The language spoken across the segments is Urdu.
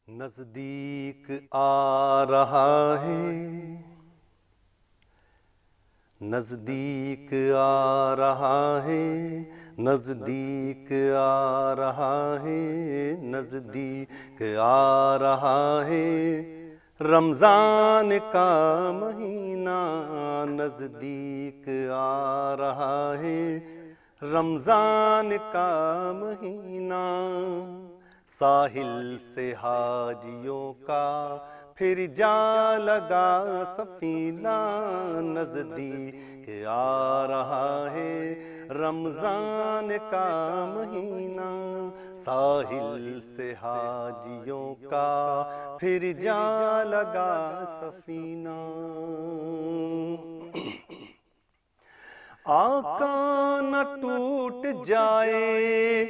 نزدیک آ رہا ہے، نزدیک آ رہا ہے، نزدیک آ رہا ہے، نزدیک آ رہا ہے، رمضان کا مہینہ نزدیک آ رہا ہے، رمضان کا مہینہ، ساحل سے حاجیوں کا پھر جا لگا سفینہ، نزدیک آ رہا ہے رمضان کا مہینہ، ساحل سے حاجیوں کا پھر جا لگا سفینہ، آقا نہ ٹوٹ جائے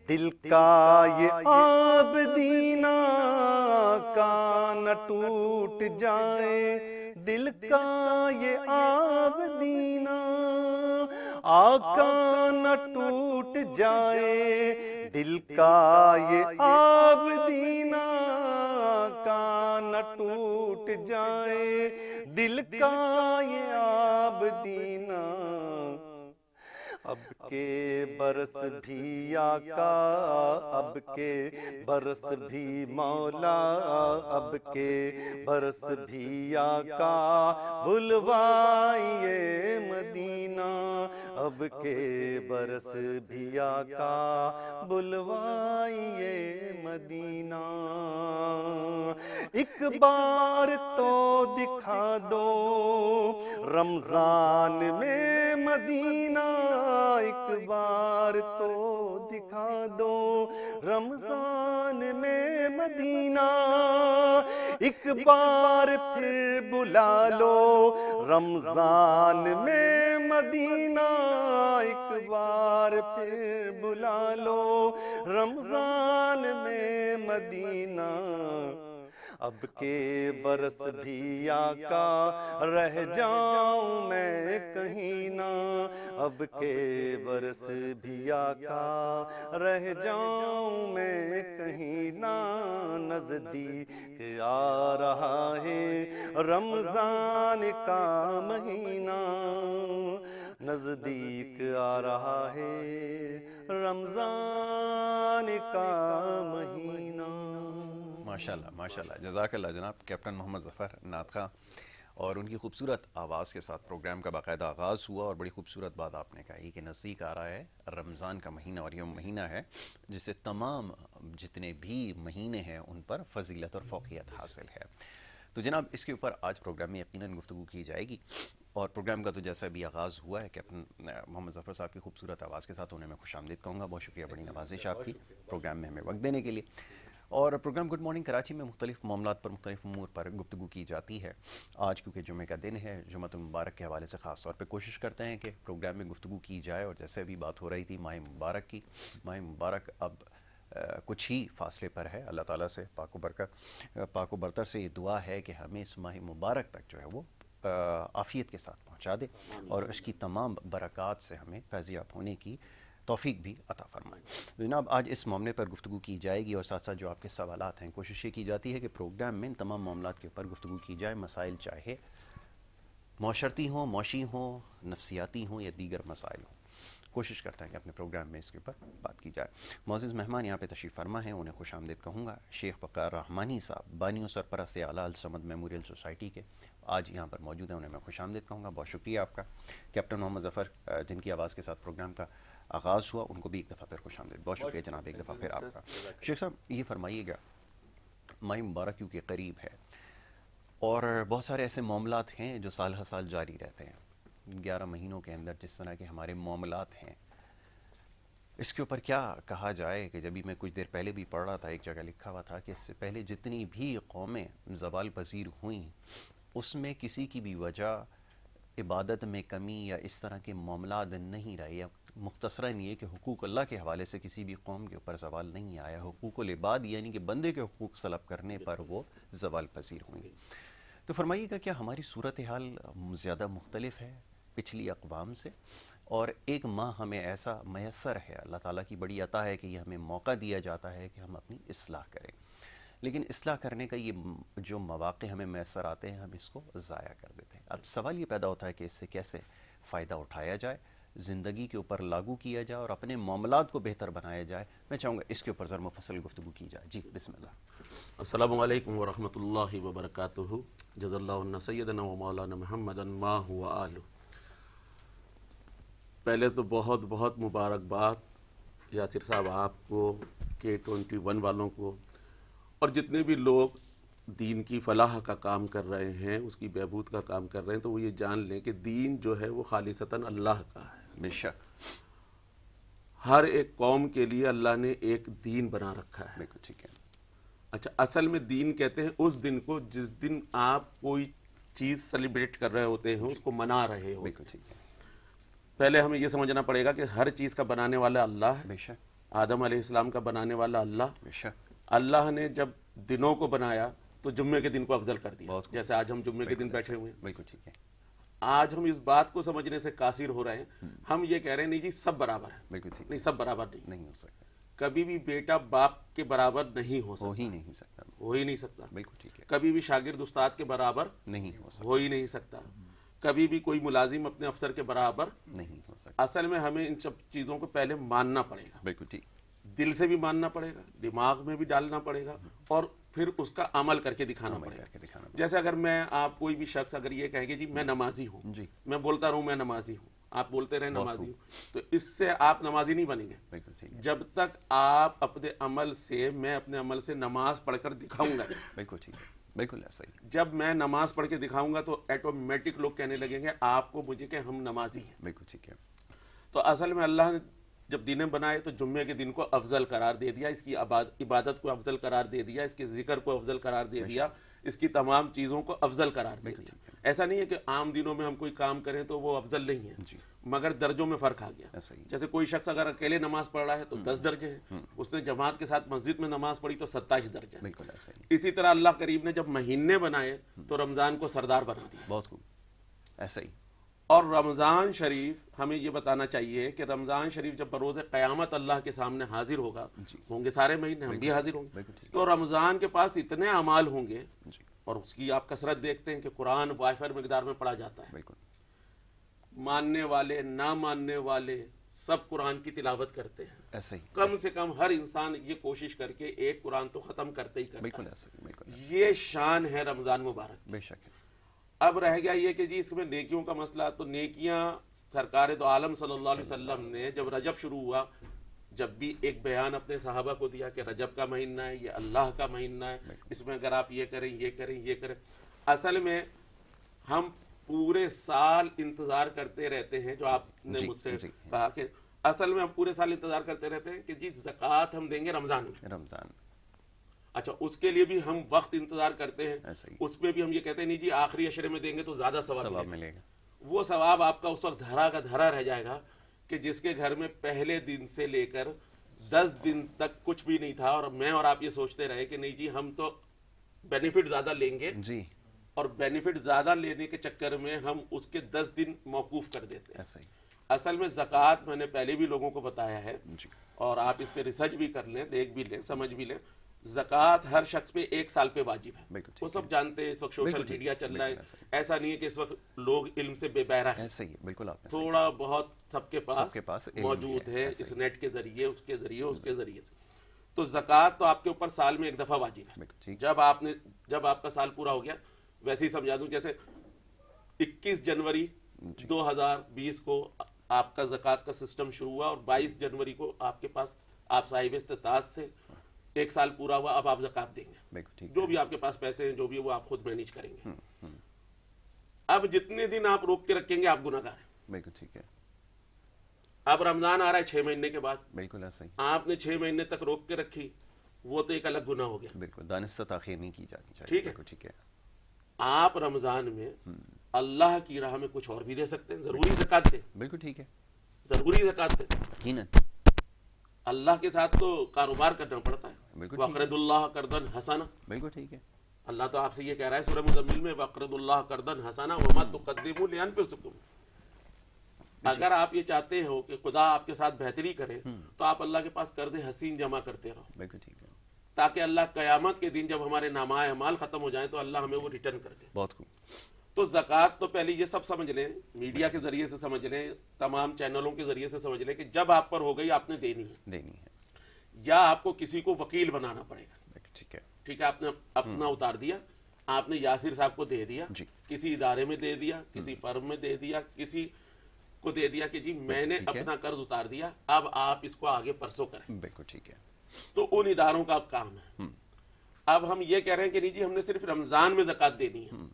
دل کا یہ عابدینہ، آقا نہ ٹوٹ جائے دل کا یہ عابدینہ، آقا نہ ٹوٹ جائے دل کا یہ عابدینہ، آقا نہ ٹوٹ جائے دل کا یہ عابدینہ، اب کے برس بھی آقا، اب کے برس بھی مولا، اب کے برس بھی آقا بلوائیے مدینہ، اب کے برس بھی آقا بلوائیے مدینہ، ایک بار تو دکھا دو رمضان میں مدینہ، ایک بار تو دکھا دو رمضان میں مدینہ، ایک بار پھر بلا لو رمضان میں مدینہ، ایک بار پھر بلا لو رمضان میں مدینہ، اب کے برس بھی آقا رہ جاؤں میں کہیں نہ، اب کے برس بھی آقا رہ جاؤں میں کہیں نہ، نزدیک آ رہا ہے رمضان کا مہینہ، نزدیک آ رہا ہے رمضان کا مہینہ۔ ماشاءاللہ ماشاءاللہ، جزاک اللہ جناب کیپٹن محمد ظفر نعت خواں، اور ان کی خوبصورت آواز کے ساتھ پروگرام کا باقاعدہ آغاز ہوا، اور بڑی خوبصورت بات آپ نے کہی کہ نزدیک آ رہا ہے رمضان کا مہینہ، اور یہ مہینہ ہے جسے تمام جتنے بھی مہینے ہیں ان پر فضیلت اور فوقیت حاصل ہے۔ تو جناب اس کے اوپر آج پروگرام میں یقیناً گفتگو کی جائے گی، اور پروگرام کا تو جیسا بھی آغاز ہوا ہے کیپٹن محمد ظفر صاحب کی خوبصورت آواز کے ساتھ انہیں میں خوش آمدید کہوں گا، بہت شکریہ، بڑی نوازش آپ کی پروگرام میں ہمیں وقت دینے کے لیے۔ اور پروگرام گڈ مارننگ کراچی میں مختلف معاملات پر، مختلف امور پر گفتگو کی جاتی ہے۔ آج کیونکہ جمعہ کا دن ہے، جمعۃ المبارک کے حوالے سے خاص طور پہ کوشش کرتے ہیں کہ پروگرام میں گفتگو کی جائے، اور جیسے بھی بات ہو رہی تھی ماہ مبارک کی، ماہ مبارک اب کچھ ہی فاصلے پر ہے، اللہ تعالیٰ سے پاک و برتر سے یہ دعا ہے کہ ہمیں اس ماہ مبارک تک جو ہے وہ عافیت کے ساتھ پہنچا دے، اور اس کی تمام برکات سے ہمیں فیضیاب ہونے کی توفیق بھی عطا فرمائے۔ جناب آج اس معاملے پر گفتگو کی جائے گی، اور ساتھ ساتھ جو آپ کے سوالات ہیں، کوشش یہ کی جاتی ہے کہ پروگرام میں ان تمام معاملات کے اوپر گفتگو کی جائے، مسائل چاہے معاشرتی ہوں، معاشی ہوں، نفسیاتی ہوں یا دیگر مسائل ہوں، کوشش کرتے ہیں کہ اپنے پروگرام میں اس کے اوپر بات کی جائے۔ معزز مہمان یہاں پہ تشریف فرما ہیں، انہیں خوش آمدید کہوں گا، شیخ وقار رحمانی صاحب، بانی و سرپرست اعلیٰ الصمد میموریل سوسائٹی کے، آج یہاں پر موجود ہیں، انہیں میں خوش آمدید کہوں گا، بہت شکریہ آپ کا۔ کیپٹن محمد ظفر جن کی آواز کے ساتھ پروگرام کا آغاز ہوا، ان کو بھی ایک دفعہ پھر خوش آمدید، بہت شکریہ جناب ایک دفعہ پھر آپ کا۔ شیخ صاحب یہ فرمائیے گا، ماہ مبارک کیونکہ قریب ہے، اور بہت سارے ایسے معاملات ہیں جو سال ہر سال جاری رہتے ہیں، 11 مہینوں کے اندر جس طرح کے ہمارے معاملات ہیں، اس کے اوپر کیا کہا جائے؟ کہ جبھی میں کچھ دیر پہلے بھی پڑھ رہا تھا، ایک جگہ لکھا ہوا تھا کہ اس سے پہلے جتنی بھی قومیں زوال پذیر ہوئیں، اس میں کسی کی بھی وجہ عبادت میں کمی یا اس طرح کے معاملات نہیں رہے، یا مختصراً یہ کہ حقوق اللہ کے حوالے سے کسی بھی قوم کے اوپر زوال نہیں آیا، حقوق العباد یعنی کہ بندے کے حقوق سلب کرنے پر وہ زوال پذیر ہوئیں۔ تو فرمائیے گا کیا ہماری صورتحال زیادہ مختلف ہے پچھلی اقوام سے، اور ایک ماہ ہمیں ایسا میسر ہے، اللہ تعالیٰ کی بڑی عطا ہے کہ یہ ہمیں موقع دیا جاتا ہے کہ ہم اپنی اصلاح کریں، لیکن اصلاح کرنے کا یہ جو مواقع ہمیں میسر آتے ہیں ہم اس کو ضائع کر دیتے ہیں۔ اب سوال یہ پیدا ہوتا ہے کہ اس سے کیسے فائدہ اٹھایا جائے، زندگی کے اوپر لاگو کیا جائے اور اپنے معاملات کو بہتر بنایا جائے۔ میں چاہوں گا اس کے اوپر ذرا مفصل گفتگو کی جائے۔ جی بسم اللہ۔ السلام علیکم ورحمۃ اللہ وبرکاتہ۔ جزا اللہ عنا سیدنا و مولانا محمد ما هو آلہ۔ پہلے تو بہت بہت مبارکباد یاسر صاحب آپ کو، K21 والوں کو، اور جتنے بھی لوگ دین کی فلاح کا کام کر رہے ہیں، اس کی بہبود کا کام کر رہے ہیں، تو وہ یہ جان لیں کہ دین جو ہے وہ خالصتاً اللہ کا ہے۔ بے شک، ہر ایک قوم کے لیے اللہ نے ایک دین بنا رکھا ہے۔ بالکل ٹھیک ہے۔ اچھا، اصل میں دین کہتے ہیں اس دن کو جس دن آپ کوئی چیز سیلیبریٹ کر رہے ہوتے ہیں، اس کو منا رہے ہو۔ بالکل ٹھیک ہے۔ پہلے ہمیں یہ سمجھنا پڑے گا کہ ہر چیز کا بنانے والا اللہ ہے۔ بے شک، آدم علیہ السلام کا بنانے والا اللہ۔ بے شک، اللہ نے جب دنوں کو بنایا تو جمعے کے دن کو افضل کر دیا، بہت خوب۔ جیسے آج ہم جمعے کے دن بیٹھے ہوئے ہیں۔ بالکل ٹھیک ہے۔ آج ہم اس بات کو سمجھنے سے قاصر ہو رہے ہیں، ہم یہ کہہ رہے ہیں نہیں جی سب برابر ہیں۔ بالکل ٹھیک نہیں، سب برابر نہیں۔ نہیں ہو سکتا، کبھی بھی بیٹا باپ کے برابر نہیں ہو ہو سکتا، ہی نہیں سکتا۔ ہو ہی نہیں سکتا۔ بالکل ٹھیک ہے، کبھی بھی شاگرد استاد کے برابر نہیں ہو سکتا، ہو ہی نہیں سکتا۔ کبھی بھی کوئی ملازم اپنے افسر کے برابر۔ نہیں ہو سکتا۔ اصل میں ہمیں ان سب چیزوں کو پہلے ماننا پڑے گا، بالکل ٹھیک، دل سے بھی ماننا پڑے گا، دماغ میں بھی ڈالنا پڑے گا، اور پھر اس کا عمل کر کے دکھانا عمل پڑے کر کے گا۔ دکھانا پڑے جیسے اگر میں آپ کوئی بھی شخص اگر یہ کہے گے جی میں نمازی ہوں، جی، میں بولتا رہوں میں نمازی ہوں، آپ بولتے رہے بہت نمازی خوب۔ ہوں، تو اس سے آپ نمازی نہیں بنیں گے بالکل ٹھیک ہے، جب تک آپ اپنے عمل سے، میں اپنے عمل سے نماز پڑھ کر دکھاؤں گا۔ بالکل ٹھیک ہے، بالکل ایسا ہی، جب میں نماز پڑھ کے دکھاؤں گا تو ایٹومیٹک لوگ کہنے لگیں گے آپ کو مجھے کہ ہم نمازی ہیں۔ بالکل ٹھیک ہے۔ تو اصل میں اللہ نے جب دن بنائے تو جمعے کے دن کو افضل قرار دے دیا، اس کی عبادت کو افضل قرار دے دیا، اس کے ذکر کو افضل قرار دے دیا، اس کی تمام چیزوں کو افضل قرار دے دیا۔ ایسا نہیں ہے کہ عام دنوں میں ہم کوئی کام کریں تو وہ افضل نہیں ہے، جی، مگر درجوں میں فرق آ گیا۔ ایسا ہی، جیسے کوئی شخص اگر اکیلے نماز پڑھ رہا ہے تو 10 درجے ہیں، اس نے جماعت کے ساتھ مسجد میں نماز پڑھی تو 27 درجے ہیں۔ بالکل ایسا ہی، اسی طرح اللہ کریم نے جب مہینے بنائے تو رمضان کو سردار بنا دیا۔ بہت خوب، ایسا ہی، اور رمضان شریف ہمیں یہ بتانا چاہیے کہ رمضان شریف جب بروز قیامت اللہ کے سامنے حاضر ہوگا، ہوں گے سارے مہینے، ہم بھی حاضر ہوں گے، بالکل ٹھیک، تو رمضان کے پاس اتنے اعمال ہوں گے، جی، اور اس کی آپ کثرت دیکھتے ہیں کہ قرآن وافر مقدار میں پڑھا جاتا ہے، بالکل، ماننے والے نہ ماننے والے سب قرآن کی تلاوت کرتے ہیں۔ ایسا ہی، کم سے کم ہر انسان یہ کوشش کر کے ایک قرآن تو ختم کرتے ہی کرتا بالکل ہے۔ ایسا ہی، بالکل، یہ شان ہے رمضان مبارک۔ بے شک ہے، اب رہ گیا یہ کہ جی اس میں نیکیوں کا مسئلہ، تو نیکیاں سرکار دو عالم صلی اللہ علیہ وسلم نے جب رجب شروع ہوا، جب بھی ایک بیان اپنے صحابہ کو دیا کہ رجب کا مہینہ ہے، یہ اللہ کا مہینہ ہے، اس میں اگر آپ یہ کریں یہ کریں یہ کریں۔ اصل میں ہم پورے سال انتظار کرتے رہتے ہیں، جو آپ نے مجھ سے کہا کہ اصل میں ہم پورے سال انتظار کرتے رہتے ہیں کہ جی زکوٰۃ ہم دیں گے رمضان میں، رمضان، اچھا اس کے لیے بھی ہم وقت انتظار کرتے ہیں، ایسا ہی، اس میں بھی ہم یہ کہتے ہیں نہیں جی آخری عشرے میں دیں گے تو زیادہ ثواب ثواب ملے ملے گا، گا۔ وہ ثواب آپ کا اس وقت دھرا کا دھرا رہ جائے گا کہ جس کے گھر میں پہلے دن سے لے کر 10 دن تک کچھ بھی نہیں تھا، اور میں اور آپ یہ سوچتے رہے کہ نہیں جی ہم تو بینیفٹ زیادہ لیں گے، جی، اور بینیفٹ زیادہ لینے کے چکر میں ہم اس کے 10 دن موقوف کر دیتے ہیں۔ ایسا ہی، اصل میں زکوٰۃ میں نے پہلے بھی لوگوں کو بتایا ہے، جی، اور آپ اس پہ ریسرچ بھی کر لیں، دیکھ بھی لیں، سمجھ بھی لیں، زکوٰۃ ہر شخص پہ 1 سال پہ واجب ہے۔ بالکل ٹھیک وہ سب جانتے ہیں، اس وقت سوشل میڈیا چل رہا ہے، بالکل ایسا نہیں ہے کہ اس وقت لوگ علم سے بے بہرا ہیں، ایسا ہی، بالکل آپ نے تھوڑا بہت سب کے پاس علم موجود ہے، ہے، ایسا اس نیٹ کے ذریعے، اس کے ذریعے، اس کے ذریعے سے۔ تو زکوٰۃ تو آپ کے اوپر سال میں 1 دفعہ واجب ہے۔ بالکل ٹھیک، جب آپ کا سال پورا ہو گیا، ویسے ہی سمجھا دوں جیسے 21 جنوری 2020 کو آپ کا زکوٰۃ کا سسٹم شروع ہوا، اور 22 جنوری کو آپ کے پاس آپ صاحب استطاعت سے 1 سال پورا ہوا، اب آپ زکوٰۃ دیں گے، بالکل ٹھیک، جو بھی آپ کے پاس پیسے ہیں جو بھی وہ آپ خود مینیج کریں گے۔ اب جتنے دن آپ روک کے رکھیں گے آپ گناہ گار ہیں۔ بالکل ٹھیک ہے، اب رمضان آ رہا ہے 6 مہینے کے بعد، بالکل ایسا ہی، آپ نے 6 مہینے تک روک کے رکھی، وہ تو ایک الگ گناہ ہو گیا۔ بالکل دانستہ تاخیر نہیں کی جانی چاہیے، ٹھیک ہے، بالکل ٹھیک ہے، آپ رمضان میں اللہ کی راہ میں کچھ اور بھی دے سکتے ہیں، ضروری زکوٰۃ دیں، بالکل ٹھیک ہے، ضروری زکوٰۃ دیں۔ یقیناً، اللہ کے ساتھ تو کاروبار کرنا پڑتا ہے، بالکل ٹھیک ہے، وقرض اللہ قرضا حسنا، بالکل ٹھیک ہے، اللہ تو آپ سے یہ کہہ رہا ہے سورہ مزمل میں، وقرض اللہ قرضا حسنا وما تقدموا لانفسکم، اگر آپ یہ چاہتے ہو کہ خدا آپ کے ساتھ بہتری کرے تو آپ اللہ کے پاس قرض حسین جمع کرتے رہو، بالکل ٹھیک ہے، تاکہ اللہ قیامت کے دن جب ہمارے نامہ اعمال ختم ہو جائیں تو اللہ ہمیں وہ ریٹرن کر دے۔ بہت خوب، تو زکوٰۃ تو پہلے یہ سب سمجھ لیں، میڈیا کے ذریعے سے سمجھ لیں، تمام چینلوں کے ذریعے سے سمجھ لیں کہ جب آپ پر ہو گئی آپ نے دینی ہے، دینی ہے، یا آپ کو کسی کو وکیل بنانا پڑے گا۔ بالکل ٹھیک ہے، ٹھیک ہے، آپ نے اپنا اتار دیا، آپ نے یاسر صاحب کو دے دیا، جی، کسی ادارے میں دے دیا، کسی فرم میں دے دیا، کسی کو دے دیا کہ جی میں نے ٹھیک ہے۔ اپنا قرض اتار دیا، اب آپ اس کو آگے پرسوں کریں۔ بالکل ٹھیک ہے، تو ان اداروں کا اب کام ہے۔ اب ہم یہ کہہ رہے ہیں کہ نہیں جی ہم نے صرف رمضان میں زکوٰۃ دینی ہے،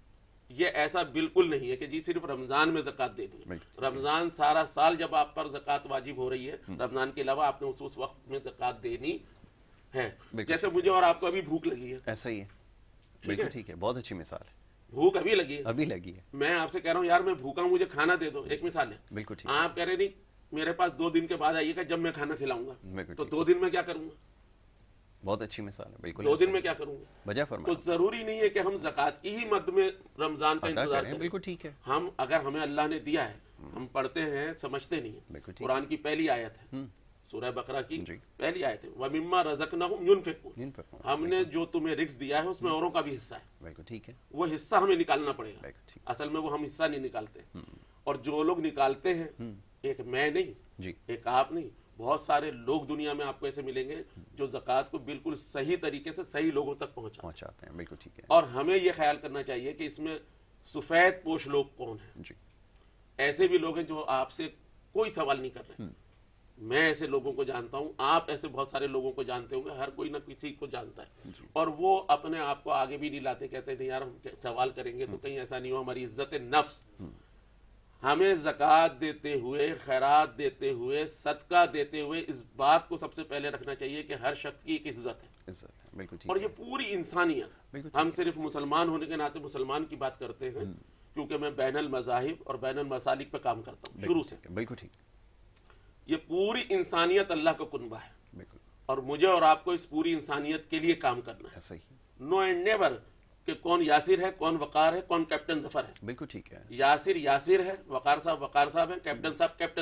یہ ایسا بالکل نہیں ہے کہ جی صرف رمضان میں زکوٰۃ دینی ہے۔ بالکل، رمضان سارا سال جب آپ پر زکوٰۃ واجب ہو رہی ہے، رمضان کے علاوہ آپ نے اس وقت میں زکوٰۃ دینی ہے۔ بالکل، جیسے مجھے اور آپ کو ابھی بھوک لگی ہے، ایسا ہی ہے، بالکل ٹھیک ہے، بہت اچھی مثال ہے، بھوک ابھی لگی ہے، ابھی لگی ہے، میں آپ سے کہہ رہا ہوں یار میں بھوکا ہوں مجھے کھانا دے دو، ایک مثال ہے۔ بالکل ٹھیک ہے، آپ کہہ رہے نہیں میرے پاس 2 دن کے بعد آئیے گا جب میں کھانا کھلاؤں گا، بالکل تو ٹھیک 2 دن میں کیا کروں گا، بہت اچھی مثال ہے، بالکل 2 دن میں کیا کروں گا؟ وجہ تو فرمائیں، ضروری نہیں ہے کہ ہم زکوٰۃ کی ہی مد میں رمضان کا ادا انتظار کریں، کریں۔ بالکل ٹھیک ہے، ہم اگر ہمیں اللہ نے دیا ہے، ہم پڑھتے ہیں سمجھتے نہیں ہیں۔ بالکل ٹھیک قرآن کی پہلی آیت ہے، سورہ بقرہ کی جی، پہلی آیت ہے، وَمِمَّا رَزَقْنَاهُمْ يُنْفِقُونَ، ينفقون، ہم نے جو تمہیں رزق دیا ہے اس میں اوروں کا بھی حصہ ہے، بالکل ٹھیک ہے، وہ حصہ ہمیں نکالنا پڑے گا۔ بالکل ٹھیک، اصل میں وہ ہم حصہ نہیں نکالتے، اور جو لوگ نکالتے ہیں، ایک میں نہیں، جی، ایک آپ نہیں، بہت سارے لوگ دنیا میں آپ کو ایسے ملیں گے جو زکوٰۃ کو بالکل صحیح طریقے سے صحیح لوگوں تک پہنچاتے ہیں، بالکل ٹھیک ہے، اور ہمیں یہ خیال کرنا چاہیے کہ اس میں سفید پوش لوگ کون ہیں۔ جی، ایسے بھی لوگ ہیں جو آپ سے کوئی سوال نہیں کر رہے، میں ایسے لوگوں کو جانتا ہوں، آپ ایسے بہت سارے لوگوں کو جانتے ہوں گے، ہر کوئی نہ کسی کو جانتا ہے، اور وہ اپنے آپ کو آگے بھی نہیں لاتے، کہتے ہیں نہیں یار ہم سوال کریں گے تو کہیں ایسا نہیں ہو ہماری عزت نفس۔ ہمیں زکوٰۃ دیتے ہوئے، خیرات دیتے ہوئے، صدقہ دیتے ہوئے اس بات کو سب سے پہلے رکھنا چاہیے کہ ہر شخص کی ایک عزت ہے، عزت ہے، بالکل ٹھیک اور ہے، یہ پوری انسانیت۔ بالکل ہم صرف مسلمان ہونے کے ناطے مسلمان کی بات کرتے ہیں، کیونکہ میں بین المذاہب اور بین المسالک پہ کام کرتا ہوں شروع سے۔ بالکل ٹھیک، یہ پوری انسانیت اللہ کا کنبہ ہے، بالکل، اور مجھے اور آپ کو اس پوری انسانیت کے لیے کام کرنا ہے۔ ایسا ہی، نو اینڈ نیور کہ کون یاسر ہے، کون وقار ہے، کون کیپٹن ظفر ہے۔ بالکل ٹھیک ہے، یاسر یاسر ہے، وقار صاحب ہیں، کیپٹن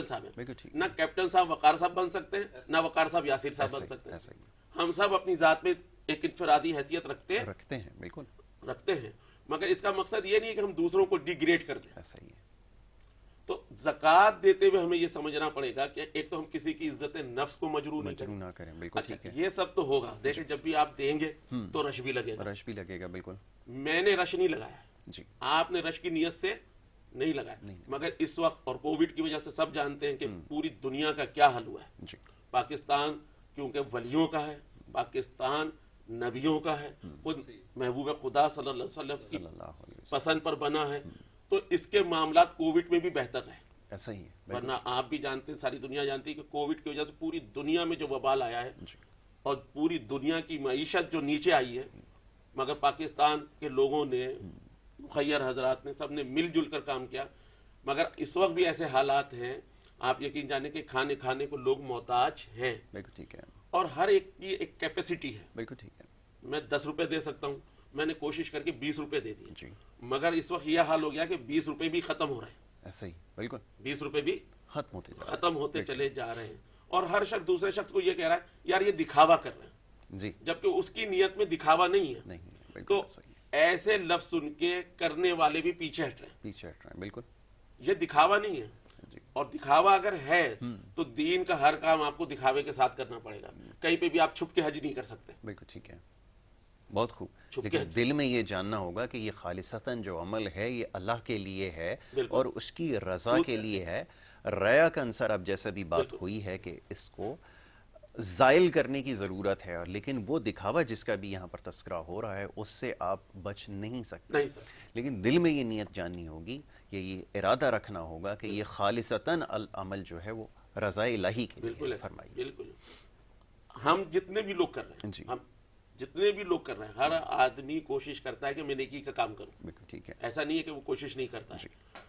صاحب ہیں۔ بالکل ٹھیک، نہ کیپٹن صاحب وقار صاحب بن سکتے ہیں، نہ وقار صاحب یاسر صاحب بن سکتے ہیں۔ ایسا ہی ہم سب اپنی ذات میں ایک انفرادی حیثیت رکھتے ہیں، بالکل، رکھتے ہیں، مگر اس کا مقصد یہ نہیں ہے کہ ہم دوسروں کو ڈیگریڈ کر دیں۔ ایسا ہی ہے، تو زکوٰۃ دیتے ہوئے ہمیں یہ سمجھنا پڑے گا کہ ایک تو ہم کسی کی عزت نفس کو مجروح نہیں مجروح کریں۔ نہ کریں، بالکل اچھا ٹھیک ہے، یہ سب تو ہوگا، دیکھیں جب بھی آپ دیں گے تو رش بھی لگے گا۔ رش بھی لگے گا، بالکل، میں نے رش نہیں لگایا، جی، آپ نے رش کی نیت سے نہیں لگایا، مگر اس وقت اور کووڈ کی وجہ سے سب جانتے ہیں کہ پوری دنیا کا کیا حل ہوا ہے۔ جی، پاکستان کیونکہ ولیوں کا ہے، پاکستان نبیوں کا ہے، خود محبوب خدا صلی اللہ علیہ وسلم کی صلی اللہ علیہ وسلم، پسند پر بنا ہے، تو اس کے معاملات کووڈ میں بھی بہتر رہے۔ ایسا ہی ہے، بالکل، ورنہ آپ بھی جانتے ہیں، ساری دنیا جانتی ہے کہ کووڈ کی وجہ سے پوری دنیا میں جو وبال آیا ہے جی، اور پوری دنیا کی معیشت جو نیچے آئی ہے، مگر پاکستان کے لوگوں نے، مخیر حضرات نے، سب نے مل جل کر کام کیا۔ مگر اس وقت بھی ایسے حالات ہیں، آپ یقین جانیں کہ کھانے کو لوگ محتاج ہیں، بالکل ٹھیک ہے، اور ہر ایک کی ایک کیپیسٹی ہے۔ بالکل ٹھیک ہے، میں 10 روپے دے سکتا ہوں، میں نے کوشش کر کے 20 روپے دے دیے، جی، مگر اس وقت یہ حال ہو گیا کہ 20 روپے بھی ختم ہو رہے ہیں، ایسا ہی، بالکل، 20 روپے بھی ختم ہوتے جا رہے ختم ہوتے چلے جا رہے ہیں، اور ہر شخص دوسرے شخص کو یہ کہہ رہا ہے یار یہ دکھاوا کر رہے ہیں، ہیں، جی، جبکہ اس کی نیت میں دکھاوا نہیں ہے۔ نہیں ہے، بالکل تو ایسا ہی ہے، ایسے لفظ سن کے کرنے والے بھی پیچھے ہٹ رہے ہیں، پیچھے ہٹ رہے ہیں، بالکل، یہ دکھاوا نہیں ہے، جی، اور دکھاوا اگر ہے تو دین کا ہر کام آپ کو دکھاوے کے ساتھ کرنا پڑے گا، کہیں پہ بھی آپ چھپ کے حج نہیں کر سکتے۔ بالکل ٹھیک ہے، بہت خوب، چھپ لیکن کے دل میں یہ جاننا ہوگا کہ یہ خالصتاً جو عمل ہے یہ اللہ کے لیے ہے بالکل، اور اس کی رضا کے لیے ہے۔ ریا کا عنصر اب جیسا بھی بات ہوئی ہے کہ اس کو زائل کرنے کی ضرورت ہے، اور لیکن وہ دکھاوا جس کا بھی یہاں پر تذکرہ ہو رہا ہے اس سے آپ بچ نہیں سکتے، نہیں سر، لیکن دل میں یہ نیت جاننی ہوگی، یہ ارادہ رکھنا ہوگا کہ یہ خالصتاً عمل جو ہے وہ رضا الہی کے لیے بالکل ہے۔ ایسا، فرمائیے، بالکل۔ ہم جتنے بھی لوگ کر رہے ہیں، جی، ہم جتنے بھی لوگ کر رہے ہیں، ہر آدمی کوشش کرتا ہے کہ میں نیکی کا کام کروں، بالکل ٹھیک ہے، ایسا نہیں ہے کہ وہ کوشش نہیں کرتا جی، ہے،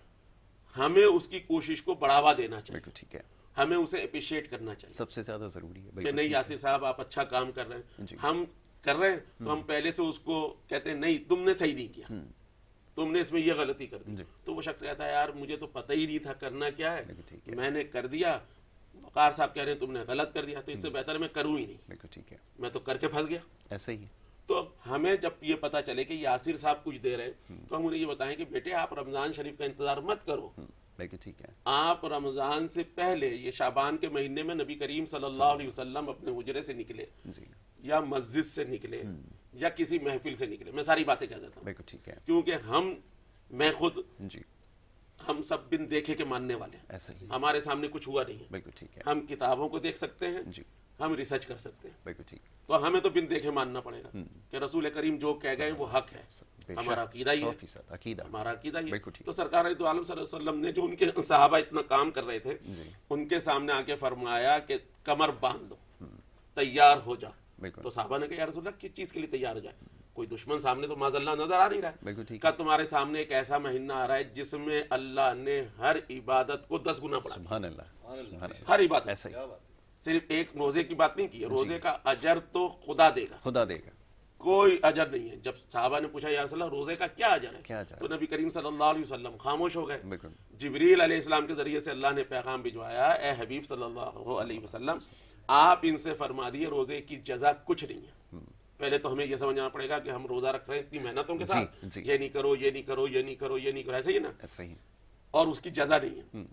ہمیں اس کی کوشش کو بڑھاوا دینا چاہیے، بالکل ٹھیک ہے، ہمیں اسے اپریشیٹ کرنا چاہیے سب سے زیادہ ضروری ہے، کہ بالکل نہیں ٹھیک یاسر صاحب آپ اچھا کام کر رہے ہیں، جی، ہم کر رہے ہیں تو ہم پہلے سے اس کو کہتے ہیں نہیں تم نے صحیح نہیں کیا، تم نے اس میں یہ غلطی کر دی. جی. تو وہ شخص کہتا ہے یار مجھے تو پتہ ہی نہیں تھا کرنا کیا ہے, بالکل ٹھیک ہے. میں نے کر دیا. وقار صاحب کہہ رہے ہیں تم نے غلط کر دیا, تو اس سے بہتر میں کروں ہی نہیں, بالکل ٹھیک ہے. میں تو کر کے پھنس گیا. ایسے ہی. تو ہمیں جب یہ پتہ چلے کہ یاسر صاحب کچھ دے رہے ہیں تو ہم انہیں یہ بتائیں کہ بیٹے آپ رمضان شریف کا انتظار مت کرو, بالکل ٹھیک ہے. آپ رمضان سے پہلے یہ شعبان کے مہینے میں نبی کریم صلی اللہ علیہ وسلم اپنے حجرے سے نکلے جی. یا مسجد سے نکلے یا کسی محفل سے نکلے, میں ساری باتیں کہہ دیتا ہوں بالکل ٹھیک ہے. کیونکہ میں خود جی. ہم سب بن دیکھے کے ماننے والے ہیں, ایسے ہی. ہمارے سامنے کچھ ہوا نہیں ہے. بالکل ٹھیک ہے. ہم کتابوں کو دیکھ سکتے ہیں, جی. ہم ریسرچ کر سکتے ہیں, بالکل ٹھیک. تو ہمیں تو بن دیکھے ماننا پڑے گا کہ رسول کریم جو کہہ گئے وہ حق ہے, ہمارا عقیدہ ہی ہے, 100% عقیدہ. ہمارا عقیدہ ہی ہے. بالکل ٹھیک. تو سرکار دو عالم صلی اللہ علیہ وسلم نے جو ان کے صحابہ اتنا کام کر رہے تھے ان کے سامنے آ کے فرمایا کہ کمر باندھ دو, تیار ہو جا. بالکل. تو صحابہ نے کہا یا رسول اللہ کس چیز کے لیے تیار ہو جائے, کوئی دشمن سامنے تو معاذ اللہ نظر آ نہیں رہا ہے. بالکل ٹھیک. کہ تمہارے سامنے ایک ایسا مہینہ آ رہا ہے جس میں اللہ نے ہر عبادت کو 10 گنا بڑھا دیا. سبحان اللہ. ہر عبادت, ایسا ہی. صرف ایک روزے کی بات نہیں کی ہے, روزے کا اجر تو خدا دے گا, خدا دے گا, کوئی اجر نہیں ہے. جب صحابہ نے پوچھا یا رسول اللہ روزے کا کیا اجر ہے, کیا اجر تو نبی کریم صلی اللہ علیہ وسلم خاموش ہو گئے. بالکل. جبریل علیہ السلام کے ذریعے سے اللہ نے پیغام بھجوایا, اے حبیب صلی اللہ علیہ وسلم آپ ان سے فرما دیے روزے کی جزا کچھ نہیں ہے. پہلے تو ہمیں یہ سمجھنا پڑے گا کہ ہم روزہ رکھ رہے ہیں اتنی محنتوں کے ساتھ, یہ نہیں کرو یہ نہیں کرو یہ نہیں کرو یہ نہیں کرو, ایسے ہی نا, ایسا ہی. اور اس کی جزا نہیں ہے,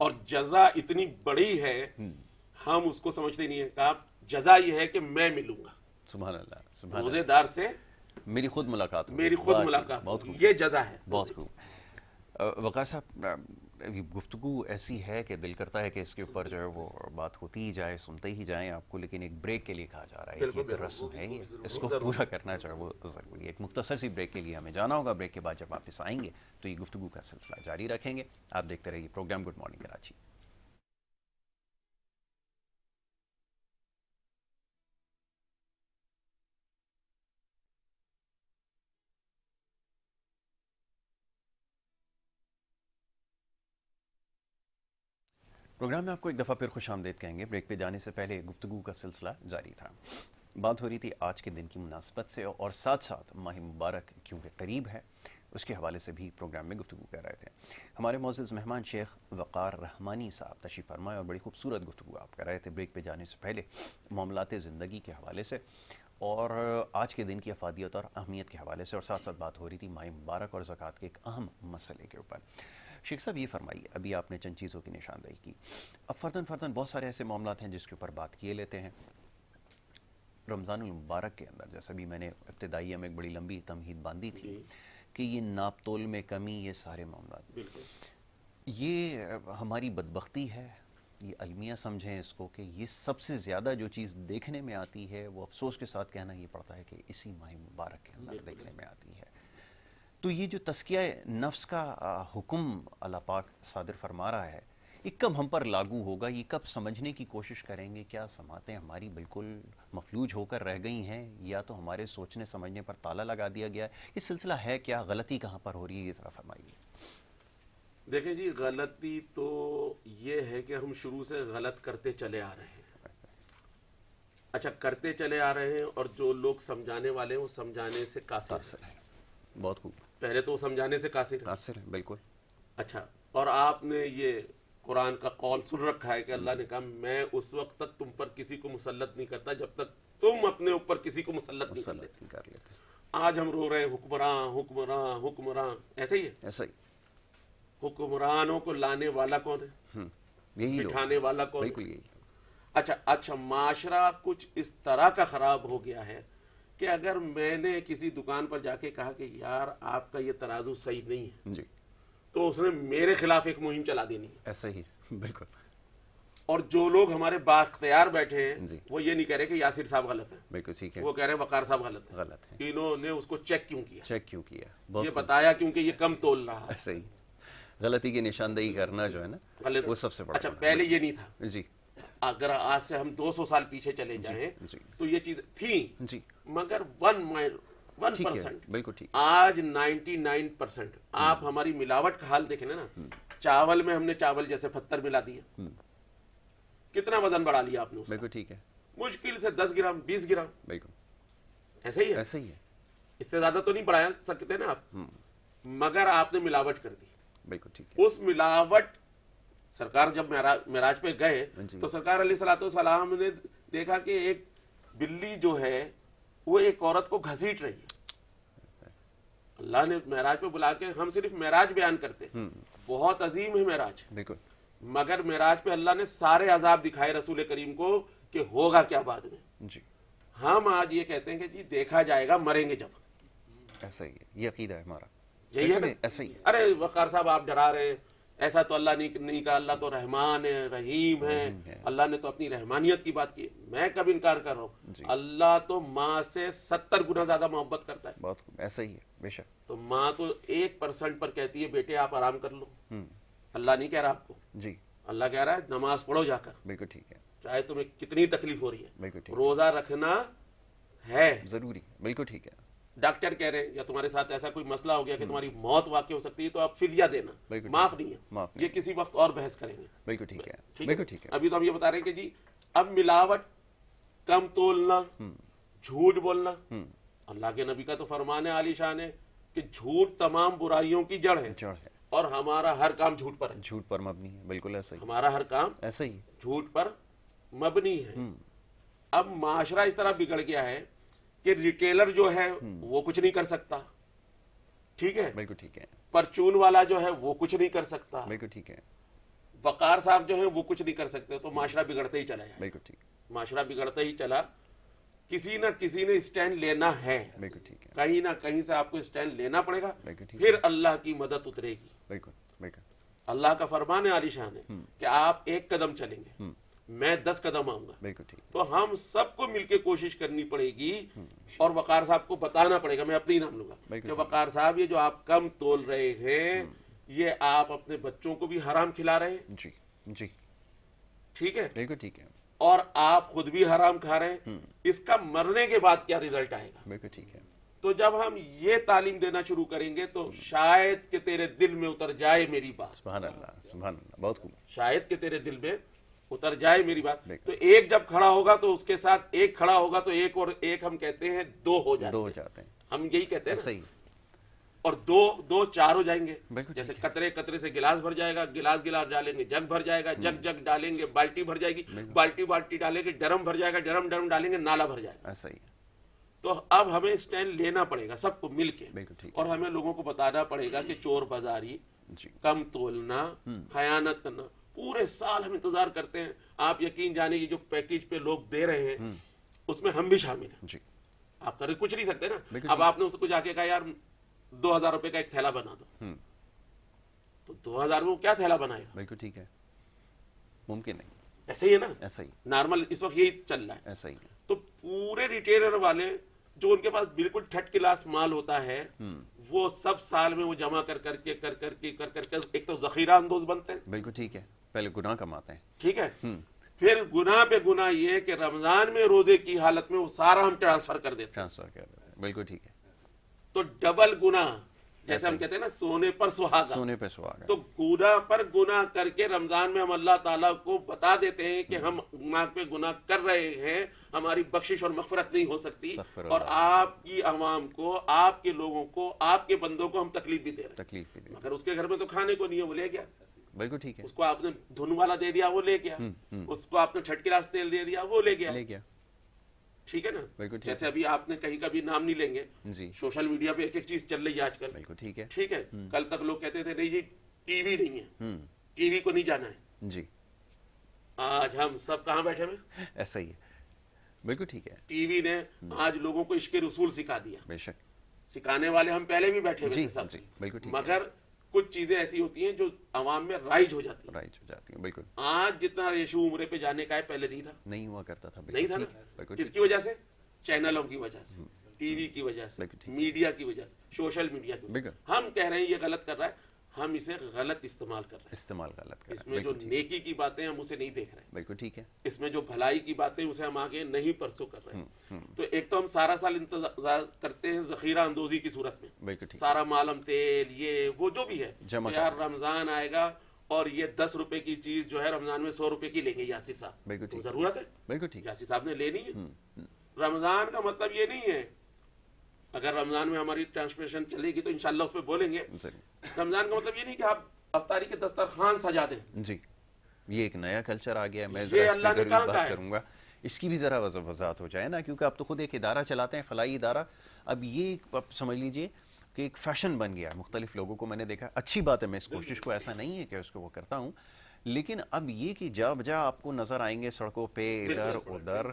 اور جزا اتنی بڑی ہے ہم اس کو سمجھتے نہیں ہیں. کہ آپ جزا یہ ہے کہ میں ملوں گا سبحان اللہ. سبحان روزے دار سے, میری خود ملاقات ہوگی. میری خود ملاقات, بہت خوب. یہ جزا ہے. بہت خوب. وقار صاحب گفتگو ایسی ہے کہ دل کرتا ہے کہ اس کے اوپر جو ہے وہ بات ہوتی ہی جائے, سنتے ہی جائیں آپ کو, لیکن ایک بریک کے لیے کہا جا رہا ہے, یہ ایک رسم ہے, اس کو پورا کرنا جو ہے وہ ضروری ہے. ایک مختصر سی بریک کے لیے ہمیں جانا ہوگا. بریک کے بعد جب واپس آئیں گے تو یہ گفتگو کا سلسلہ جاری رکھیں گے. آپ دیکھتے رہیے program good morning Karachi. Program میں آپ کو ایک دفعہ پھر خوش آمدید کہیں گے. بریک پہ جانے سے پہلے گفتگو کا سلسلہ جاری تھا. بات ہو رہی تھی آج کے دن کی مناسبت سے, اور ساتھ ساتھ ماہ مبارک کیونکہ قریب ہے اس کے حوالے سے بھی پروگرام میں گفتگو کر رہے تھے. ہمارے معزز مہمان شیخ وقار رحمانی صاحب تشریف فرمائے اور بڑی خوبصورت گفتگو آپ کر رہے تھے بریک پہ جانے سے پہلے معاملات زندگی کے حوالے سے اور آج کے دن کی افادیت اور اہمیت کے حوالے سے, اور ساتھ ساتھ بات ہو رہی تھی ماہ مبارک اور زکوٰۃ کے ایک اہم مسئلے کے اوپر. شیخ صاحب یہ فرمائیے, ابھی آپ نے چند چیزوں کی نشاندہی کی, اب فرداً بہت سارے ایسے معاملات ہیں جس کے اوپر بات کیے لیتے ہیں. رمضان المبارک کے اندر جیسا بھی میں نے ابتدائیہ میں ایک بڑی لمبی تمہید باندھی تھی کہ یہ ناپ تول میں کمی, یہ سارے معاملات, یہ ہماری بدبختی ہے, یہ المیہ سمجھیں اس کو, کہ یہ سب سے زیادہ جو چیز دیکھنے میں آتی ہے وہ افسوس کے ساتھ کہنا یہ پڑتا ہے کہ اسی ماہ مبارک کے اندر دیکھنے میں آتی ہے. تو یہ جو تزکیہ نفس کا حکم اللہ پاک صادر فرما رہا ہے, یہ کب ہم پر لاگو ہوگا, یہ کب سمجھنے کی کوشش کریں گے؟ کیا سماعتیں ہماری بالکل مفلوج ہو کر رہ گئی ہیں, یا تو ہمارے سوچنے سمجھنے پر تالا لگا دیا گیا ہے؟ یہ سلسلہ ہے کیا, غلطی کہاں پر ہو رہی ہے, یہ ذرا فرمائیے. دیکھیں جی, غلطی تو یہ ہے کہ ہم شروع سے غلط کرتے چلے آ رہے ہیں. اچھا, کرتے چلے آ رہے ہیں, اور جو لوگ سمجھانے والے ہیں وہ سمجھانے سے قاصر ہیں. بہت خوب. پہلے تو وہ سمجھانے سے قاصر ہے. بالکل. اچھا, اور آپ نے یہ قرآن کا قول سن رکھا ہے کہ اللہ نے کہا میں اس وقت تک تم پر کسی کو مسلط نہیں کرتا جب تک تم اپنے اوپر کسی کو مسلط نہیں کر لیتے. آج ہم رو رہے ہیں حکمراں, ایسے ہی ہے. ایسا ہی. حکمرانوں کو لانے والا کون ہے, بٹھانے والا کون ہے؟ بالکل یہی. اچھا, معاشرہ کچھ اس طرح کا خراب ہو گیا ہے کہ اگر میں نے کسی دکان پر جا کے کہا کہ یار آپ کا یہ ترازو صحیح نہیں ہے, جی, تو اس نے میرے خلاف ایک مہم چلا دینی ہے. ایسا ہی. بالکل. اور جو لوگ ہمارے بااختیار بیٹھے ہیں وہ یہ نہیں کہہ رہے کہ یاسر صاحب غلط ہیں, بالکل ٹھیک ہے, وہ کہہ رہے ہیں وقار صاحب غلط ہیں. انہوں نے اس کو چیک کیوں کیا, یہ بتایا کیونکہ یہ کم تول رہا. ایسا ہی. غلطی کی نشاندہی کرنا جو ہے نا وہ سب سے بڑا. اچھا, پہلے یہ نہیں تھا. جی. اگر آج سے ہم 200 سال پیچھے چلے جائیں تو یہ چیز تھی, مگر 1%. بالکل ٹھیک. آج 99%. آپ ہماری ملاوٹ کا حال دیکھیں نا, چاول میں ہم نے چاول جیسے پتھر ملا دیا, کتنا وزن بڑھا لیا آپ نے. بالکل ٹھیک ہے. مشکل سے 10 گرام 20 گرام. بالکل ایسے ہی ہے. ایسے ہی ہے. اس سے زیادہ تو نہیں بڑھا سکتے نا آپ. مگر آپ نے ملاوٹ کر دی. بالکل ٹھیک ہے. اس ملاوٹ سرکار جب معراج پہ گئے تو سرکار علیہ الصلوۃ والسلام نے دیکھا کہ ایک بلی جو ہے وہ ایک عورت کو گھسیٹ رہی ہے. اللہ نے معراج پہ بلا کے, ہم صرف معراج بیان کرتے ہیں, بہت عظیم ہے معراج, بالکل, مگر معراج پہ اللہ نے سارے عذاب دکھائے رسول کریم کو کہ ہوگا کیا بعد میں. جی ہم آج یہ کہتے ہیں کہ جی دیکھا جائے گا, مریں گے جب. ایسا ہی ہے, یہ عقیدہ ہے ہمارا, یہی ہے نا, ایسا ہی ہے. ارے وقار صاحب آپ ڈرا رہے ہیں, ایسا تو اللہ نہیں کہا, اللہ تو رحمان ہے, رحیم ہے, اللہ نے تو اپنی رحمانیت کی بات کی. میں کب انکار کر رہا ہوں, اللہ تو ماں سے 70 گنا زیادہ محبت کرتا ہے. بہت خوب, ایسا ہی ہے بے شک. تو ماں تو 1% پر کہتی ہے بیٹے آپ آرام کر لو, اللہ نہیں کہہ رہا آپ کو, جی اللہ کہہ رہا ہے نماز پڑھو جا کر, بالکل ٹھیک ہے, چاہے تمہیں کتنی تکلیف ہو رہی ہے, بالکل ٹھیک, روزہ رکھنا ہے ضروری, بالکل ٹھیک ہے. ڈاکٹر کہہ رہے ہیں یا تمہارے ساتھ ایسا کوئی مسئلہ ہو گیا کہ تمہاری موت واقع ہو سکتی ہے تو آپ فدیہ دینا, معاف نہیں ہے, یہ کسی وقت اور بحث کریں گے. بالکل ٹھیک ہے, بالکل ٹھیک ہے. ابھی تو ہم یہ بتا رہے ہیں کہ جی اب ملاوٹ, کم تولنا, جھوٹ بولنا, اللہ کے نبی کا تو فرمان ہے عالی شان ہے کہ جھوٹ تمام برائیوں کی جڑ ہے, اور ہمارا ہر کام جھوٹ پر ہے, جھوٹ پر مبنی ہے, بالکل ایسا ہی, ہمارا ہر کام ایسا ہی جھوٹ پر مبنی ہے. اب معاشرہ اس طرح بگڑ گیا ہے کہ ریٹیلر جو ہے وہ کچھ نہیں کر سکتا, ٹھیک ہے, بالکل ٹھیک ہے. پرچون والا جو ہے وہ کچھ نہیں کر سکتا, بالکل ٹھیک ہے. وقار صاحب جو ہے وہ کچھ نہیں کر سکتے, تو معاشرہ بگڑتے ہی چلا ہے. بالکل ٹھیک, معاشرہ بگڑتے ہی چلا, کسی نہ کسی نے اسٹینڈ لینا ہے, بالکل ٹھیک ہے, کہیں نہ کہیں سے آپ کو اسٹینڈ لینا پڑے گا, بالکل ٹھیک, پھر اللہ کی مدد اترے گی. بالکل بالکل, اللہ کا فرمان ہے عالی شان ہے کہ آپ 1 قدم چلیں گے, میں 10 قدم آؤں گا, بالکل ٹھیک. تو ہم سب کو مل کے کوشش کرنی پڑے گی, اور وقار صاحب کو بتانا پڑے گا, میں اپنے ہی نام لوں گا کہ وقار صاحب یہ جو آپ کم تول رہے ہیں یہ آپ اپنے بچوں کو بھی حرام کھلا رہے ہیں, جی جی, ٹھیک ہے, بالکل ٹھیک ہے, اور آپ خود بھی حرام کھا رہے ہیں, اس کا مرنے کے بعد کیا رزلٹ آئے گا. بالکل ٹھیک ہے. تو جب ہم یہ تعلیم دینا شروع کریں گے تو شاید کہ تیرے دل میں اتر جائے میری بات, سبحان اللہ, سبحان اللہ, بہت خوب, شاید کہ تیرے دل میں اتر جائے میری بات. تو ایک جب کھڑا ہوگا تو اس کے ساتھ ایک کھڑا ہوگا تو ایک اور ایک ہم کہتے ہیں 2 ہو جاتے ہیں, ہم یہی کہتے ہیں صحیح, اور 2 4 ہو جائیں گے. جیسے قطرے قطرے سے گلاس بھر جائے گا, گلاس گلاس ڈالیں گے جگ بھر جائے گا, جگ جگ ڈالیں گے بالٹی بھر جائے گی, بالٹی بالٹی ڈالیں گے ڈرم بھر جائے گا, ڈرم ڈرم ڈالیں گے نالا بھر جائے گا. ایسا ہی. تو اب ہمیں اسٹینڈ لینا پڑے گا سب کو مل کے, اور ہمیں لوگوں کو بتانا پڑے گا کہ چور بازاری, کم تولنا, خیانت کرنا, پورے سال ہم انتظار کرتے ہیں. آپ یقین جانے کی جو پیکیج پہ لوگ دے رہے ہیں اس میں ہم بھی شامل ہیں. آپ کر کچھ نہیں سکتے نا. اب آپ نے اس کو جا کے کہا یار 2000 روپے کا ایک تھیلا بنا دو, تو 2000 میں وہ کیا تھیلا بنائے گا. بالکل ٹھیک ہے, ممکن نہیں. ایسا ہی ہے نا, ایسا ہی نارمل اس وقت یہی چل رہا ہے. ایسا ہی ہے. تو پورے ریٹیلر والے جو ان کے پاس بالکل 3rd کلاس مال ہوتا ہے وہ سب سال میں وہ جمع کر کر کے ایک تو ذخیرہ اندوز بنتے ہیں. بالکل ٹھیک ہے, پہلے گناہ کماتے ہیں, ٹھیک ہے, پھر گناہ پہ گناہ یہ کہ رمضان میں روزے کی حالت میں وہ سارا ہم ٹرانسفر کر دیتے ہیں. بالکل ٹھیک ہے. تو ڈبل گناہ, جیسے ہم کہتے ہیں نا سونے پر سہاگا, سونے پہ سہاگا. تو گناہ پر گناہ کر کے رمضان میں ہم اللہ تعالیٰ کو بتا دیتے ہیں کہ ہم گناہ پہ گناہ کر رہے ہیں, ہماری بخشش اور مغفرت نہیں ہو سکتی, اور آپ کی عوام کو, آپ کے لوگوں کو, آپ کے بندوں کو ہم تکلیف بھی دے رہے ہیں. مگر اس کے گھر میں تو کھانے کو نہیں ہے, وہ لے گیا. بالکل ٹھیک ہے. اس کو آپ نے دھن والا دے دیا, وہ لے گیا. اس کو آپ نے 3rd کلاس تیل دے دیا, وہ لے گیا. ٹھیک ہے نا. جیسے ابھی آپ نے کہیں کا بھی نام نہیں لیں گے, سوشل میڈیا پہ ایک ایک چیز چل رہی ہے آج کل. بالکل ٹھیک ہے. ٹھیک ہے, کل تک لوگ کہتے تھے نہیں جی ٹی وی نہیں ہے, ٹی وی کو نہیں جانا ہے. جی, آج ہم سب کہاں بیٹھے ہوئے, ایسا ہی ہے. بالکل ٹھیک ہے. ٹی وی نے آج لوگوں کو عشق رسول سکھا دیا. بے شک, سکھانے والے ہم پہلے بھی بیٹھے ہوئے تھے سب, مگر کچھ چیزیں ایسی ہوتی ہیں جو عوام میں رائج ہو جاتی ہیں. بالکل. آج جتنا ریشو عمرے پہ جانے کا ہے پہلے نہیں تھا, نہیں ہوا کرتا تھا. نہیں تھا نا. کس کی وجہ سے, چینلوں کی وجہ سے, ٹی وی کی وجہ سے, میڈیا کی وجہ سے, سوشل میڈیا کی وجہ سے. ہم کہہ رہے ہیں یہ غلط کر رہا ہے, ہم اسے غلط استعمال کر رہے ہیں. استعمال غلط کر رہے ہیں. اس میں جو نیکی کی باتیں ہم اسے نہیں دیکھ رہے ہیں. بالکل ٹھیک ہے. اس میں جو بھلائی کی باتیں اسے ہم آگے نہیں پرسوں کر رہے ہیں. تو ایک تو ہم سارا سال انتظار کرتے ہیں ذخیرہ اندوزی کی صورت میں, سارا مالم تیل یہ وہ جو بھی ہے, یار رمضان آئے گا اور یہ 10 روپے کی چیز جو ہے رمضان میں 100 روپے کی لیں گے یاسر صاحب. بالکل ضرورت ہے. بالکل ٹھیک, یاسر صاحب نے لینی ہے. رمضان کا مطلب یہ نہیں ہے اگر رمضان میں ہماری ٹرانسمیشن چلے گی تو انشاءاللہ اس پہ بولیں گے. ضرور. رمضان کا مطلب یہ نہیں کہ آپ افطاری کے دسترخوان سجا دیں. جی یہ ایک نیا کلچر آ گیا ہے. میں یہ ذرا اس اللہ پہ نے ضرور کہاں کہا بات ہے؟ کروں گا, اس کی بھی ذرا وضاحت ہو جائے نا, کیونکہ آپ تو خود ایک ادارہ چلاتے ہیں, فلاحی ادارہ. اب یہ آپ سمجھ لیجئے کہ ایک فیشن بن گیا ہے, مختلف لوگوں کو میں نے دیکھا. اچھی بات ہے, میں اس کوشش کو ایسا نہیں ہے کہ اس کو وہ کرتا ہوں, لیکن اب یہ کہ جا بجا آپ کو نظر آئیں گے سڑکوں پہ ادھر ادھر,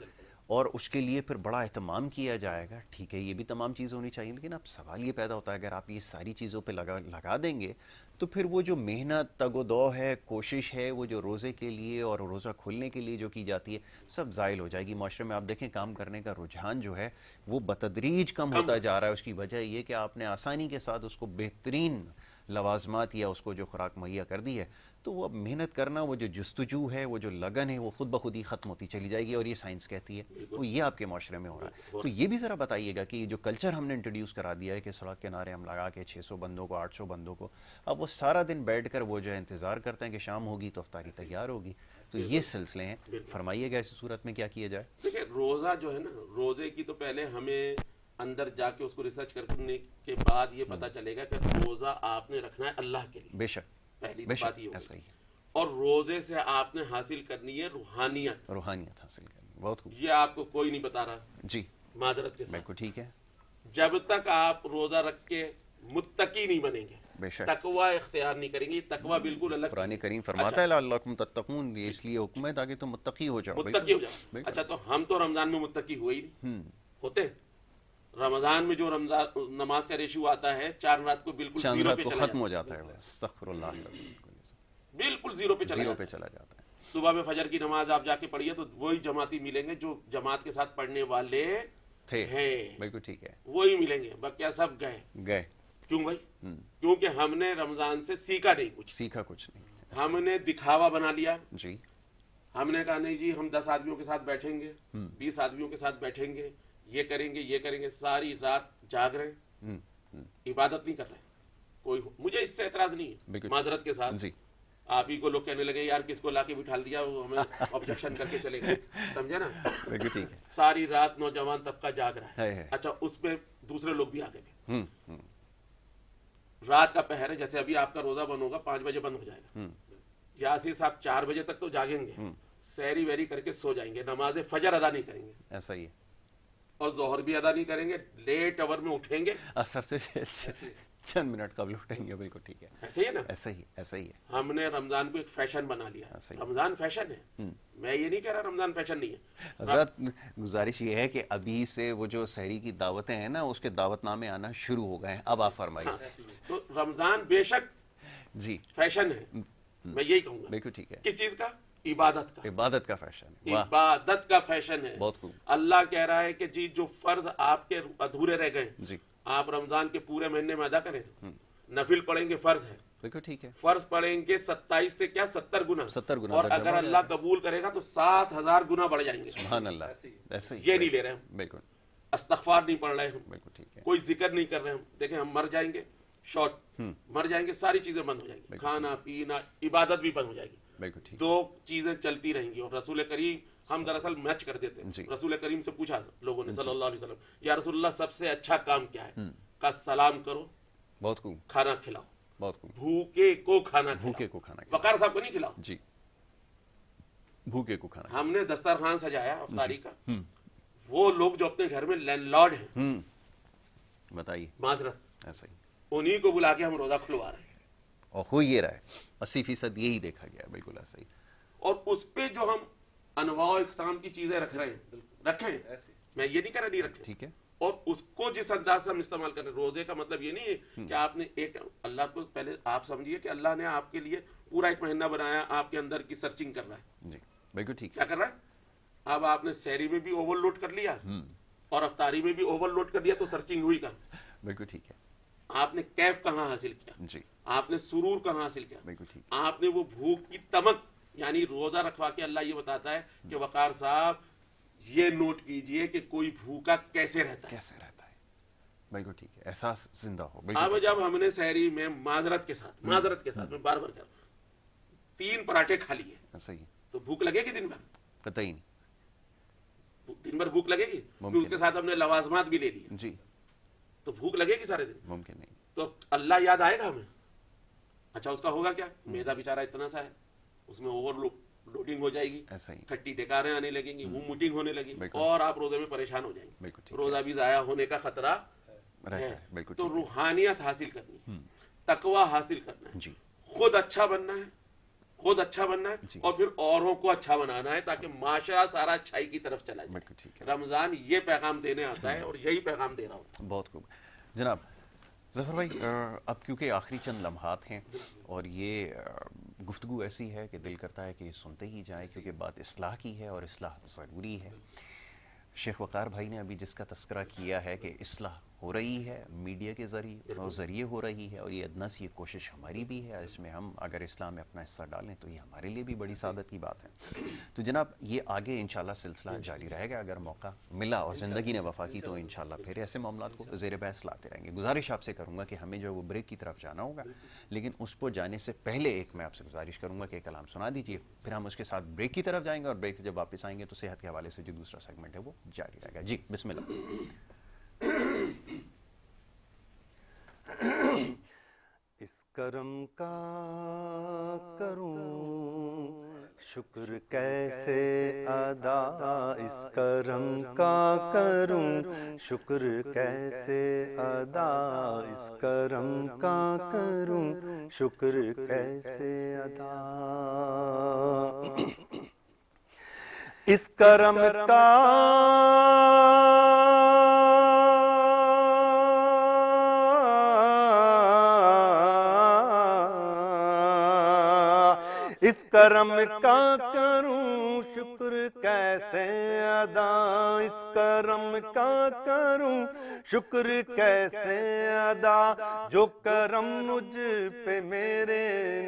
اور اس کے لیے پھر بڑا اہتمام کیا جائے گا. ٹھیک ہے یہ بھی تمام چیزیں ہونی چاہیے, لیکن اب سوال یہ پیدا ہوتا ہے اگر آپ یہ ساری چیزوں پہ لگا دیں گے تو پھر وہ جو محنت تگ و دو ہے, کوشش ہے, وہ جو روزے کے لیے اور روزہ کھلنے کے لیے جو کی جاتی ہے, سب زائل ہو جائے گی. معاشرے میں آپ دیکھیں کام کرنے کا رجحان جو ہے وہ بتدریج کم ہوتا جا رہا ہے. اس کی وجہ یہ کہ آپ نے آسانی کے ساتھ اس کو بہترین لوازمات یا اس کو جو خوراک مہیا کر دی ہے, تو وہ اب محنت کرنا, وہ جو جستجو ہے, وہ جو لگن ہے, وہ خود بخود ہی ختم ہوتی چلی جائے گی. اور یہ سائنس کہتی ہے, تو یہ آپ کے معاشرے میں ہو رہا ہے. تو یہ بھی ذرا بتائیے گا کہ یہ جو کلچر ہم نے انٹروڈیوس کرا دیا ہے کہ سڑک کنارے ہم لگا کے 600 بندوں کو 800 بندوں کو, اب وہ سارا دن بیٹھ کر وہ جو ہے انتظار کرتے ہیں کہ شام ہوگی تو افطاری تیار ہوگی. تو یہ سلسلے ہیں, فرمائیے گا ایسی صورت میں کیا کیا جائے. دیکھیں روزہ جو ہے نا, روزے کی تو پہلے ہمیں اندر جا کے اس کو ریسرچ کرنے کے بعد یہ پتہ چلے گا کہ روزہ آپ نے رکھنا ہے اللہ کے لیے. بے شک, پہلی بے بات شک, یہ ہوگی. ایسا ہی ہے. اور روزے سے آپ نے حاصل کرنی ہے روحانیت. روحانیت حاصل کرنی, بہت خوب. یہ آپ کو کوئی نہیں بتا رہا, جی معذرت کے ساتھ. بالکل ٹھیک ہے. جب تک آپ روزہ رکھ کے متقی نہیں بنیں گے, بے شک, تقوی اختیار نہیں کریں گے. تقوی بالکل الگ, قرآن کریم فرماتا ہے لعلکم تتقون, یہ اس لیے حکم ہے تاکہ تم متقی ہو جاؤ. متقی ہو جاؤ. اچھا تو ہم تو رمضان میں متقی ہوئے ہی نہیں ہوتے. رمضان میں جو رمضان نماز کا ریشیو آتا ہے, چاند رات کو بالکل چاند زیرو رات پہ کو چلا ختم ہو جاتا جاتا ہے, استغفر اللہ, بالکل زیرو پہ زیرو پہ چلا جاتا ہے. صبح میں فجر کی نماز آپ جا کے پڑھیے تو وہی جماعتی ملیں گے جو جماعت کے ساتھ پڑھنے والے تھے, ہیں, بالکل ٹھیک ہے, وہی ملیں گے. باقی سب گئے. کیوں بھائی؟ کیونکہ ہم نے رمضان سے سیکھا نہیں کچھ, سیکھا کچھ نہیں. ہم نے دکھاوا بنا لیا. جی ہم نے کہا نہیں جی ہم 10 آدمیوں کے ساتھ بیٹھیں گے, 20 آدمیوں کے ساتھ بیٹھیں گے, یہ کریں گے, یہ کریں گے. ساری رات جاگ رہے ہیں, عبادت نہیں کر رہے کوئی. مجھے اس سے اعتراض نہیں ہے, معذرت کے ساتھ. جی آپ ہی کو لوگ کہنے لگے یار کس کو لا کے بٹھا دیا, وہ ہمیں آبجیکشن کر کے چلے گئے, سمجھے نا. بالکل ٹھیک ہے. ساری رات نوجوان طبقہ جاگ رہا ہے. اچھا اس میں دوسرے لوگ بھی آگے بھی. رات کا پہر ہے, جیسے ابھی آپ کا روزہ بند ہوگا 5 بجے بند ہو جائے گا, یاسر صاحب 4 بجے تک تو جاگیں گے, سحری ویری کر کے سو جائیں گے, نماز فجر ادا نہیں کریں گے, ایسا ہی ہے, اور ظہر بھی ادا نہیں کریں گے, لیٹ آور میں اٹھیں گے, اثر سے چند منٹ قبل اٹھیں گے. بالکل ٹھیک ہے, ایسے ہی ہے نا. ایسا ہی ہے. ہم نے رمضان کو ایک فیشن بنا لیا. رمضان فیشن ہے, میں یہ نہیں کہہ رہا رمضان فیشن نہیں ہے. حضرت گزارش یہ ہے کہ ابھی سے وہ جو سحری کی دعوتیں ہیں نا, اس کے دعوت نامے آنا شروع ہو گئے ہیں. اب آپ فرمائیے. تو رمضان بے شک جی فیشن ہے, میں یہی کہوں گا. بالکل ٹھیک ہے. کس چیز کا؟ عبادت کا. عبادت کا فیشن ہے. عبادت کا فیشن ہے. بہت خوب. اللہ کہہ رہا ہے کہ جی جو فرض آپ کے ادھورے رہ گئے, جی آپ رمضان کے پورے مہینے میں ادا کریں. نفل پڑھیں گے, فرض ہے, بالکل ٹھیک ہے. فرض پڑھیں گے 27 سے کیا 70 گنا, 70 گنا, اور اگر اللہ قبول کرے گا تو 7000 گنا بڑھ جائیں گے. سبحان اللہ. ایسے ہی یہ نہیں لے رہے ہم, بالکل استغفار نہیں پڑھ رہے ہم, بالکل ٹھیک ہے. کوئی ذکر نہیں کر رہے ہم. دیکھیں ہم مر جائیں گے, شارٹ مر جائیں گے, ساری چیزیں بند ہو جائیں گی, کھانا پینا عبادت بھی بند ہو جائے گی. بالکل ٹھیک. 2 چیزیں چلتی رہیں گی. اور رسول کریم, ہم دراصل میچ کرتے تھے, رسول کریم سے پوچھا لوگوں نے صلی اللہ علیہ وسلم, یا رسول اللہ سب سے اچھا کام کیا ہے؟ کہا سلام کرو, بہت خوب, کھانا کھلاؤ, بہت خوب, بھوکے کو کھانا, بھوکے کو کھانا, وقار صاحب کو نہیں کھلاؤ. جی بھوکے کو کھانا. ہم نے دسترخوان سجایا افطاری کا, وہ لوگ جو اپنے گھر میں لینڈ لارڈ ہیں, بتائیے, معذرت, ایسا ہی, انہی کو بلا کے ہم روزہ کھلوا رہے ہیں. اور ہو یہ رہا ہے 80% یہی دیکھا گیا. بالکل ایسا ہی. اور اس پہ جو ہم انواع و اقسام کی چیزیں رکھ رہے ہیں, رکھیں, میں یہ نہیں کہہ رہا نہیں رکھیں, ٹھیک ہے. اور اس کو جس انداز سے ہم استعمال کر رہے ہیں. روزے کا مطلب یہ نہیں ہے کہ آپ نے ایک, اللہ کو پہلے آپ سمجھیے کہ اللہ نے آپ کے لیے پورا ایک مہینہ بنایا, آپ کے اندر کی سرچنگ کر رہا ہے. جی بالکل ٹھیک. کیا کر رہا ہے؟ اب آپ نے سحری میں بھی اوور لوڈ کر لیا اور افطاری میں بھی اوور لوڈ کر لیا, تو سرچنگ ہوئی کہاں؟ بالکل ٹھیک ہے. آپ نے کیف کہاں حاصل کیا؟ جی آپ نے سرور کہاں حاصل کیا؟ بالکل ٹھیک. آپ نے وہ بھوک کی تمک, یعنی روزہ رکھوا کے اللہ یہ بتاتا ہے کہ وقار صاحب یہ نوٹ کیجئے کہ کوئی بھوکا کیسے رہتا ہے, کیسے رہتا ہے. بالکل ٹھیک ہے, احساس زندہ ہو. اب جب ہم نے سحری میں معذرت کے ساتھ میں بار بار کر 3 پراٹھے کھا لیے, ایسا ہی, تو بھوک لگے گی دن بھر؟ قطعی نہیں. دن بھر بھوک لگے گی. اس کے ساتھ ہم نے لوازمات بھی لے لیے, جی تو بھوک لگے گی سارے دن؟ ممکن نہیں. تو اللہ یاد آئے گا ہمیں؟ اچھا اس کا ہوگا کیا؟ میدا بیچارہ اتنا سا ہے، اس میں اوور لوڈنگ ہو جائے گی، ایسا ہی کھٹی ڈکاریں آنے لگیں گی، وومٹنگ ہونے لگی، بالکل. اور آپ روزے میں پریشان ہو جائیں گے، بالکل ٹھیک روزہ بھی ضائع ہونے کا خطرہ رہتا ہے. ہے. بالکل تو ٹھیک ہے. روحانیت حاصل کرنی ہے، تقوی حاصل کرنا ہے، جی خود اچھا بننا ہے، خود اچھا بننا ہے، جی. اور پھر اوروں کو اچھا بنانا ہے تاکہ معاشرہ سارا اچھائی کی طرف چلا جائے. بالکل ٹھیک ہے. رمضان یہ پیغام دینے آتا ہے اور یہی پیغام دے رہا ہوتا ہے. بہت خوب جناب. ظفر بھائی اب کیونکہ آخری چند لمحات ہیں اور یہ گفتگو ایسی ہے کہ دل کرتا ہے کہ یہ سنتے ہی جائیں کیونکہ بات اصلاح کی ہے اور اصلاح ضروری ہے. شیخ وقار بھائی نے ابھی جس کا تذکرہ کیا ہے کہ اصلاح ہو رہی ہے میڈیا کے ذریعے ہو رہی ہے، اور یہ ادنا سی ایک کوشش ہماری بھی ہے، اس میں ہم اگر اسلام میں اپنا حصہ ڈالیں تو یہ ہمارے لیے بھی بڑی سعادت کی بات ہے. تو جناب یہ آگے انشاءاللہ سلسلہ جاری رہے گا، اگر موقع ملا اور زندگی نے وفا کی تو انشاءاللہ پھر ایسے معاملات کو زیر بحث لاتے رہیں گے. گزارش آپ سے کروں گا کہ ہمیں جو وہ بریک کی طرف جانا ہوگا، لیکن اس کو جانے سے پہلے ایک میں آپ سے گزارش کروں گا کہ ایک کلام سنا دیجیے، پھر ہم اس کے ساتھ بریک کی طرف جائیں گے، اور بریک سے جب واپس آئیں گے تو صحت کے حوالے سے جو دوسرا سیگمنٹ ہے وہ جاری رہے گا. جی بسم اللہ. اس کرم کا کروں شکر کیسے ادا، اس کرم کا کروں شکر کیسے ادا، اس کرم کا کروں شکر کیسے ادا. اس کرم کا اس کرم کا کروں شکر کیسے ادا، اس کرم کا کروں شکر کیسے ادا، جو کرم مجھ پہ میرے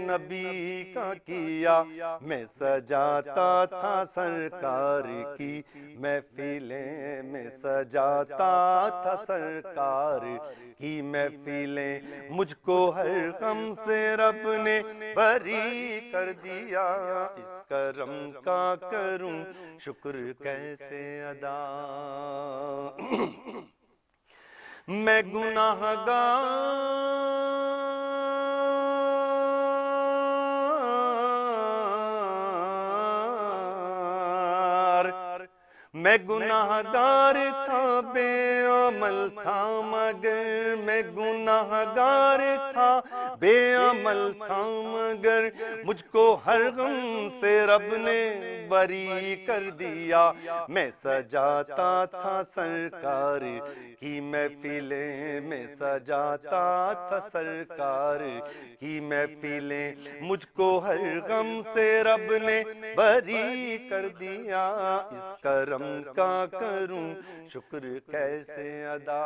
نبی کا کیا، میں سجاتا تھا سرکار کی محفلیں، میں سجاتا تھا سرکار کی محفلیں، مجھ کو ہر غم سے رب نے بری کر دیا، اس کرم کا کروں شکر کیسے ادا. میں گناہ گار تھا، بے عمل تھا مگر، میں گناہ گار تھا، بے عمل تھا مگر، مجھ کو ہر غم سے رب نے بری کر دیا، میں سجاتا تھا سرکار کی محفلیں، میں سجاتا تھا سرکار کی محفلیں، مجھ کو ہر غم سے رب نے بری کر دیا، اس کرم کا کروں شکر کیسے ادا.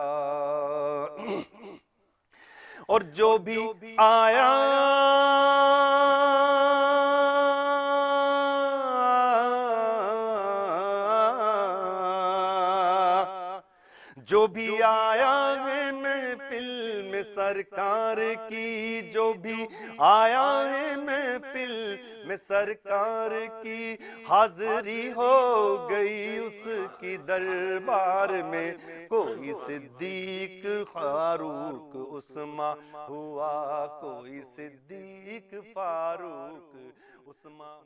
اور جو بھی آیا جو بھی آیا ہے محفل میں سرکار کی، جو بھی آیا ہے محفل میں سرکار کی، حاضری ہو گئی اس کی دربار میں، کوئی صدیق فاروق عثمان ہوا، کوئی صدیق فاروق عثمان.